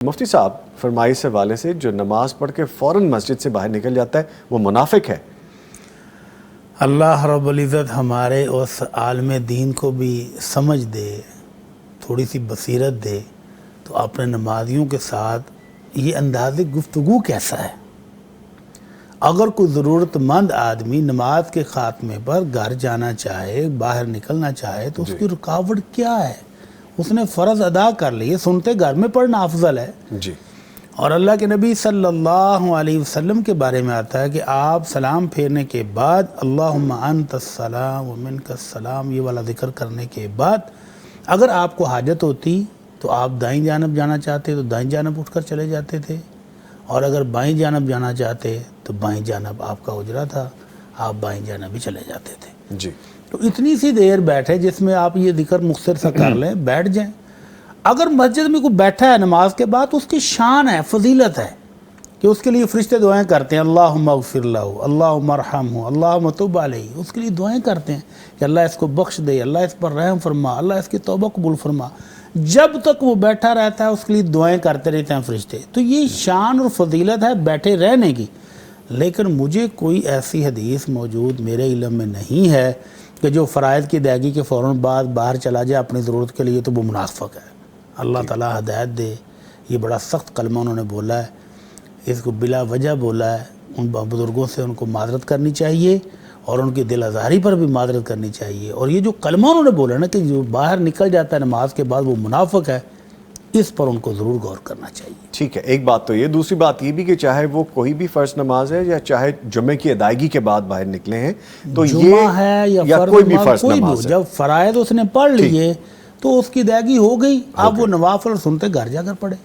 مفتی صاحب، فرمائی سے والے سے جو نماز پڑھ کے فوراً مسجد سے باہر نکل جاتا ہے وہ منافق ہے۔ اللہ رب العزت ہمارے اس عالم دین کو بھی سمجھ دے، تھوڑی سی بصیرت دے تو اپنے نمازیوں کے ساتھ یہ انداز گفتگو کیسا ہے۔ اگر کوئی ضرورت مند آدمی نماز کے خاتمے پر گھر جانا چاہے، باہر نکلنا چاہے تو اس کی رکاوٹ کیا ہے؟ اس نے فرض ادا کر لیے، سنتے گھر میں پڑھنا افضل ہے۔ جی، اور اللہ کے نبی صلی اللہ علیہ وسلم کے بارے میں آتا ہے کہ آپ سلام پھیرنے کے بعد اللہم انت السلام ومنک السلام یہ والا ذکر کرنے کے بعد اگر آپ کو حاجت ہوتی تو آپ دائیں جانب جانا چاہتے تو دائیں جانب اٹھ کر چلے جاتے تھے، اور اگر بائیں جانب جانا چاہتے تو بائیں جانب آپ کا حجرہ تھا، آپ بائیں جانب ہی چلے جاتے تھے۔ جی، تو اتنی سی دیر بیٹھے جس میں آپ یہ ذکر مختصر سا کر لیں، بیٹھ جائیں۔ اگر مسجد میں کوئی بیٹھا ہے نماز کے بعد، اس کی شان ہے، فضیلت ہے کہ اس کے لیے فرشتے دعائیں کرتے ہیں، اللہم اغفر لہ، اللہم ارحمہ، اللہم تب علیہ، اس کے لیے دعائیں کرتے ہیں کہ اللہ اس کو بخش دے، اللہ اس پر رحم فرما، اللہ اس کی توبہ قبول فرما۔ جب تک وہ بیٹھا رہتا ہے اس کے لیے دعائیں کرتے رہتے ہیں فرشتے۔ تو یہ شان اور فضیلت ہے بیٹھے رہنے کی۔ لیکن مجھے کوئی ایسی حدیث موجود میرے علم میں نہیں ہے کہ جو فرائض کی ادائیگی کے فوراً بعد باہر چلا جائے اپنی ضرورت کے لیے، تو وہ منافق ہے۔ اللہ تعالیٰ ہدایت دے۔ یہ بڑا سخت کلمہ انہوں نے بولا ہے، اس کو بلا وجہ بولا ہے۔ ان بزرگوں سے ان کو معذرت کرنی چاہیے اور ان کی دل آزاری پر بھی معذرت کرنی چاہیے۔ اور یہ جو کلمہ انہوں نے بولا نا کہ جو باہر نکل جاتا ہے نماز کے بعد وہ منافق ہے، اس پر ان کو ضرور غور کرنا چاہیے۔ ٹھیک ہے، ایک بات تو یہ، دوسری بات یہ بھی کہ چاہے وہ کوئی بھی فرض نماز ہے یا چاہے جمعے کی ادائیگی کے بعد باہر نکلے ہیں تو جمعہ ہے یا کوئی بھی فرض فرض کوئی بھی ہو، نماز ہے، جب فرائض اس نے پڑھ لیے تو اس کی ادائیگی ہو گئی، اب وہ نوافل سنتے گھر جا کر پڑھے۔